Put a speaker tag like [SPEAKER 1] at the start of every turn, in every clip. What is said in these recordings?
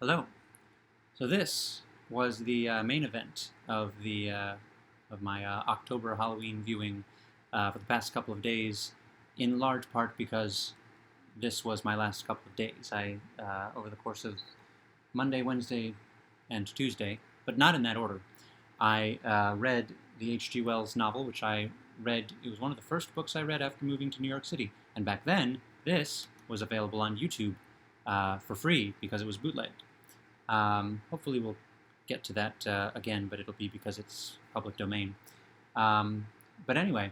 [SPEAKER 1] Hello. So this was the main event of the of my October Halloween viewing for the past couple of days, in large part because this was my last couple of days. I over the course of Monday, Wednesday, and Tuesday, but not in that order. I read the H.G. Wells novel, which I read. It was one of the first books I read after moving to New York City, and back then this was available on YouTube for free because it was bootlegged. Hopefully we'll get to that again, but it'll be because it's public domain. But anyway,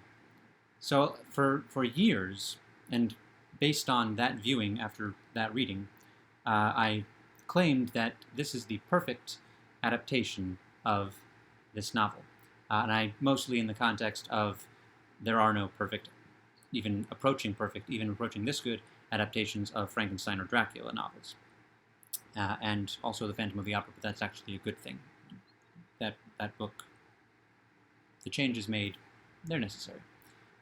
[SPEAKER 1] so for years, and based on that viewing after that reading, I claimed that this is the perfect adaptation of this novel. And I mostly in the context of there are no perfect, even approaching this good adaptations of Frankenstein or Dracula novels. And also the Phantom of the Opera, but that's actually a good thing. That book, the changes made, they're necessary.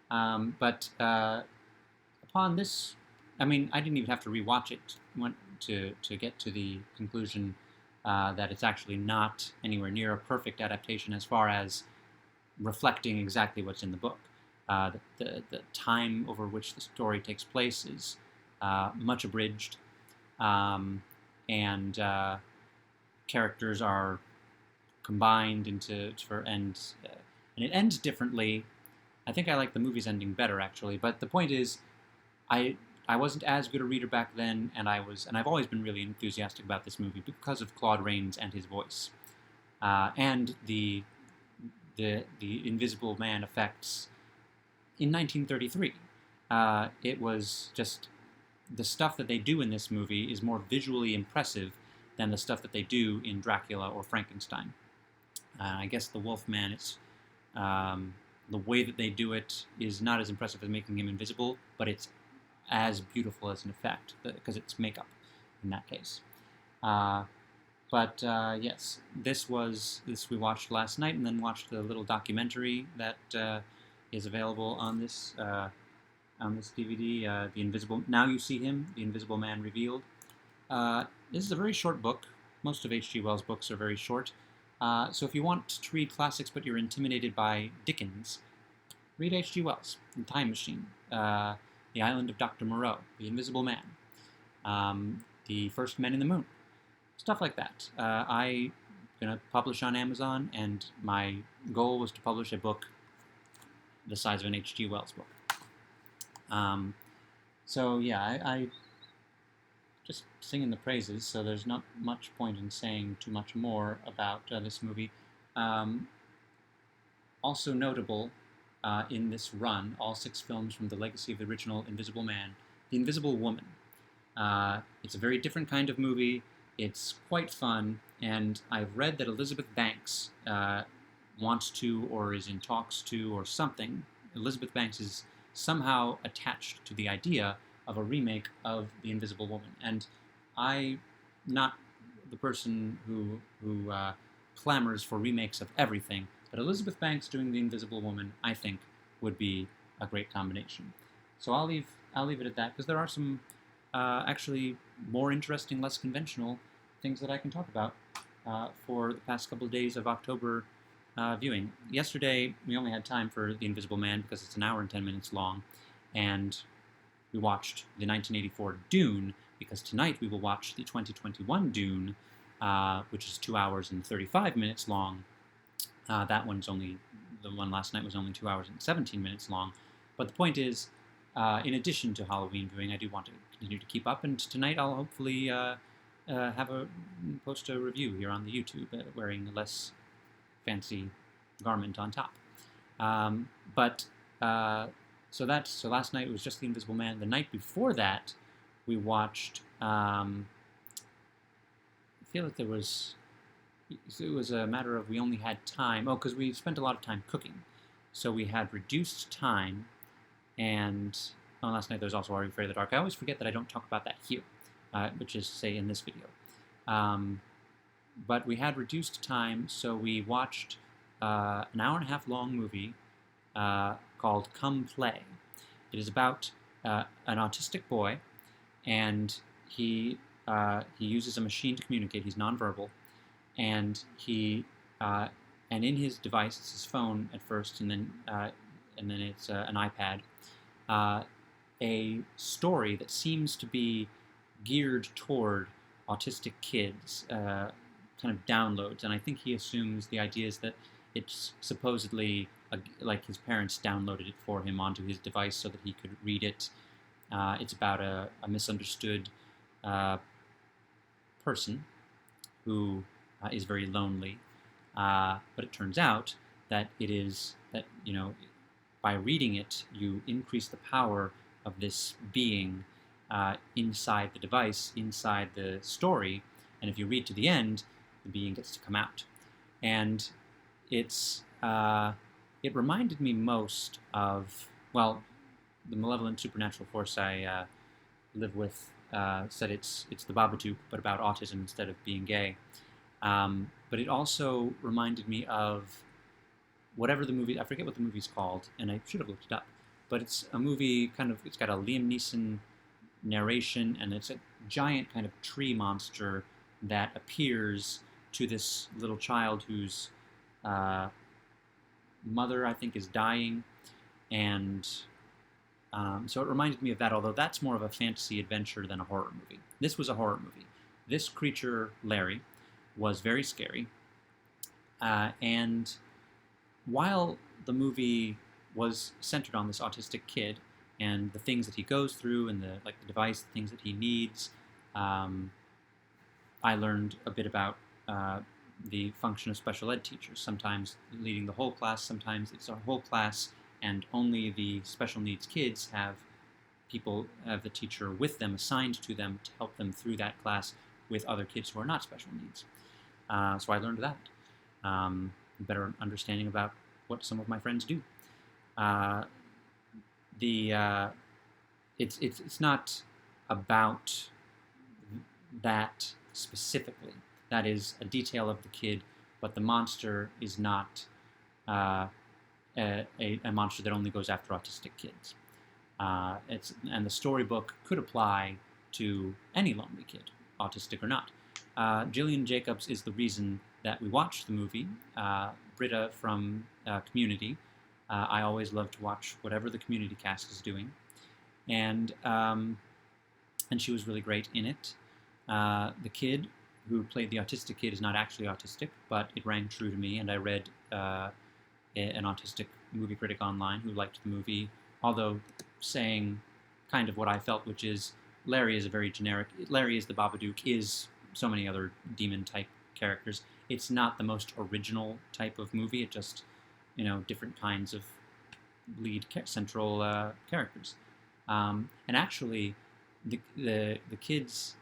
[SPEAKER 1] But upon this, I mean, I didn't even have to rewatch it to get to the conclusion that it's actually not anywhere near a perfect adaptation as far as reflecting exactly what's in the book. The time over which the story takes place is much abridged. And characters are combined and it ends differently. I think I like the movie's ending better actually, but the point is, I wasn't as good a reader back then, and I've always been really enthusiastic about this movie because of Claude Rains and his voice, and the Invisible Man effects in 1933. It was just the stuff that they do in this movie is more visually impressive than the stuff that they do in Dracula or Frankenstein. I guess the Wolfman, it's the way that they do it is not as impressive as making him invisible, but it's as beautiful as an effect because it's makeup in that case. But yes, this we watched last night, and then watched the little documentary that is available on this DVD, The Invisible. Now You See Him, The Invisible Man Revealed. This is a very short book. Most of H.G. Wells' books are very short. So if you want to read classics but you're intimidated by Dickens, read H.G. Wells, The Time Machine, The Island of Dr. Moreau, The Invisible Man, The First Men in the Moon, stuff like that. I'm going to publish on Amazon, and my goal was to publish a book the size of an H.G. Wells book. So yeah, I just singing the praises, so there's not much point in saying too much more about this movie. Also notable in this run, all 6 films from the legacy of the original Invisible Man, The Invisible Woman. It's a very different kind of movie. It's quite fun, and I've read that Elizabeth Banks wants to, or is in talks to, or something. Elizabeth Banks is somehow attached to the idea of a remake of The Invisible Woman. And I'm not the person who clamors for remakes of everything, but Elizabeth Banks doing The Invisible Woman, I think, would be a great combination. So I'll leave it at that, because there are some actually more interesting, less conventional things that I can talk about for the past couple of days of October viewing. Yesterday, we only had time for The Invisible Man because it's an hour and 10 minutes long, and we watched the 1984 Dune, because tonight we will watch the 2021 Dune, which is 2 hours and 35 minutes long. The one last night was only 2 hours and 17 minutes long. But the point is, in addition to Halloween viewing, I do want to continue to keep up, and tonight I'll hopefully post a review here on the YouTube, wearing a less fancy garment on top. So last night was just The Invisible Man. The night before that, we watched. I feel like it was a matter of we only had time. Oh, because we spent a lot of time cooking, so we had reduced time. And last night there was also Are You Afraid of the Dark? I always forget that I don't talk about that here, which is, say, in this video. But we had reduced time, so we watched an hour and a half long movie called Come Play. It is about an autistic boy, and he he uses a machine to communicate. He's nonverbal, and and in his device, it's his phone at first, and then it's an iPad. A story that seems to be geared toward autistic kids, kind of downloads, and I think he assumes the idea is that it's supposedly like his parents downloaded it for him onto his device so that he could read it. It's about a misunderstood person who is very lonely, but it turns out that by reading it, you increase the power of this being inside the device, inside the story, and if you read to the end, the being gets to come out. And it reminded me most of, well, the malevolent supernatural force I live with said it's the Babadook, but about autism instead of being gay. But it also reminded me of whatever the movie, I forget what the movie's called, and I should have looked it up, but it's a movie it's got a Liam Neeson narration, and it's a giant kind of tree monster that appears to this little child whose mother, I think, is dying, and so it reminded me of that, although that's more of a fantasy adventure than a horror movie. This was a horror movie. This creature, Larry, was very scary, and while the movie was centered on this autistic kid and the things that he goes through and the device, the things that he needs, I learned a bit about the function of special ed teachers, sometimes leading the whole class, sometimes it's a whole class and only the special needs kids have the teacher with them, assigned to them to help them through that class with other kids who are not special needs. So I learned that. Better understanding about what some of my friends do. It's not about that specifically. That is a detail of the kid, but the monster is not a monster that only goes after autistic kids. And the storybook could apply to any lonely kid, autistic or not. Gillian Jacobs is the reason that we watched the movie. Britta from Community. I always love to watch whatever the Community cast is doing, and she was really great in it. The kid who played the autistic kid is not actually autistic, but it rang true to me, and I read an autistic movie critic online who liked the movie, although saying kind of what I felt, which is Larry is a very generic. Larry is the Babadook, is so many other demon-type characters. It's not the most original type of movie. It just, different kinds of lead central characters. And actually, the kids,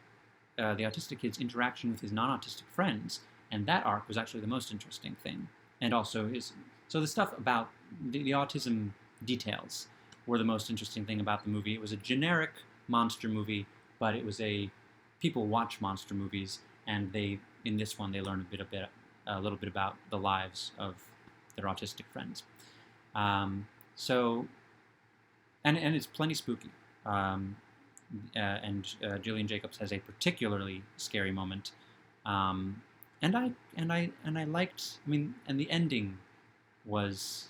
[SPEAKER 1] the autistic kid's interaction with his non-autistic friends, and that arc was actually the most interesting thing. And also so the stuff about the autism details were the most interesting thing about the movie. It was a generic monster movie, but it was people watch monster movies, and in this one they learn a little bit about the lives of their autistic friends. So it's plenty spooky. And Gillian Jacobs has a particularly scary moment. And I liked. And the ending was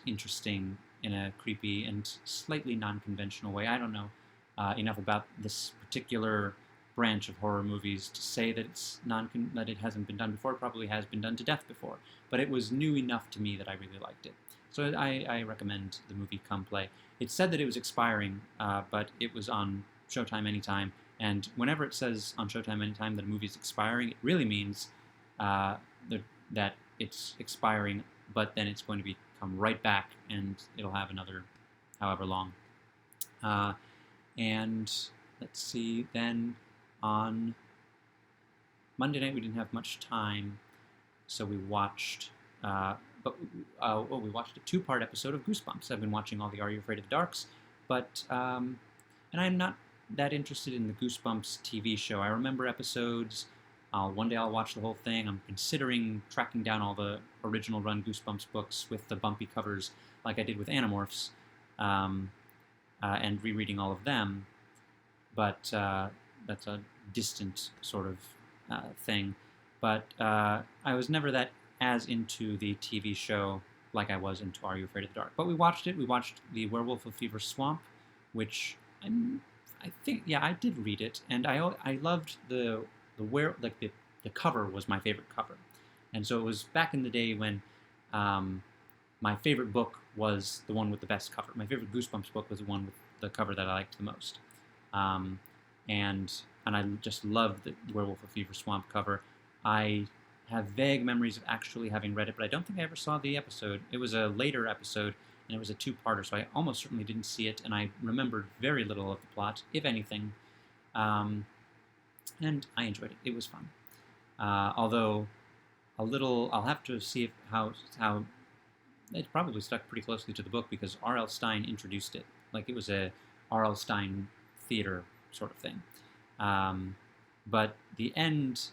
[SPEAKER 1] interesting in a creepy and slightly non-conventional way. I don't know enough about this particular branch of horror movies to say that that it hasn't been done before. It probably has been done to death before, but it was new enough to me that I really liked it. So I recommend the movie Come Play. It said that it was expiring, but it was on Showtime Anytime, and whenever it says on Showtime Anytime that a movie is expiring, it really means that it's expiring, but then it's going to come right back, and it'll have another however long. And let's see, then on Monday night we didn't have much time, so we watched we watched a 2-part episode of Goosebumps. I've been watching all the Are You Afraid of the Darks, but and I'm not that interested in the Goosebumps TV show. I remember episodes. One day I'll watch the whole thing. I'm considering tracking down all the original run Goosebumps books with the bumpy covers like I did with Animorphs, and rereading all of them. But that's a distant sort of thing. But I was never that as into the TV show like I was into Are You Afraid of the Dark? But we watched it. We watched The Werewolf of Fever Swamp, which I think, yeah, I did read it, and I loved the cover was my favorite cover, and so it was back in the day when my favorite book was the one with the best cover. My favorite Goosebumps book was the one with the cover that I liked the most, um, and I just loved the Werewolf of Fever Swamp cover. I have vague memories of actually having read it, but I don't think I ever saw the episode. It was a later episode, and it was a two-parter, so I almost certainly didn't see it, and I remembered very little of the plot, if anything. And I enjoyed it. It was fun. Although I'll have to see how it probably stuck pretty closely to the book because R.L. Stine introduced it. Like it was a R.L. Stine theater sort of thing. But the end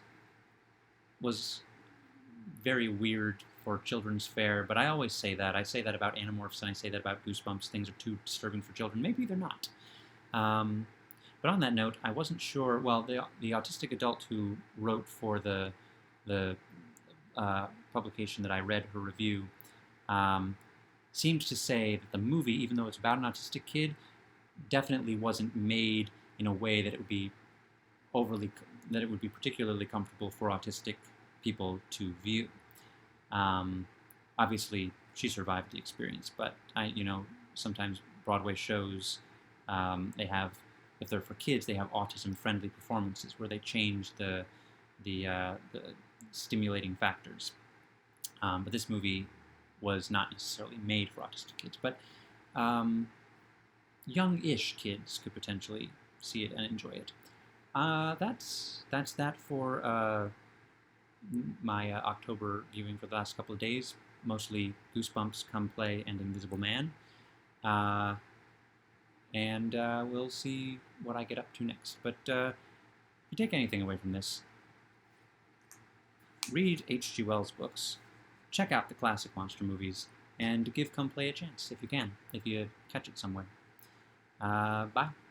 [SPEAKER 1] was very weird for children's fare, but I always say that. I say that about Animorphs, and I say that about Goosebumps. Things are too disturbing for children. Maybe they're not. But on that note, I wasn't sure. Well, the autistic adult who wrote for the publication that I read her review seems to say that the movie, even though it's about an autistic kid, definitely wasn't made in a way that it would be particularly comfortable for autistic people to view. Obviously, she survived the experience, but sometimes Broadway shows they have, if they're for kids, they have autism-friendly performances where they change the stimulating factors. But this movie was not necessarily made for autistic kids, but young-ish kids could potentially see it and enjoy it. That's that for my October viewing for the last couple of days. Mostly Goosebumps, Come Play, and Invisible Man. And we'll see what I get up to next. But if you take anything away from this, read H.G. Wells' books, check out the classic monster movies, and give Come Play a chance if you can, if you catch it somewhere. Bye.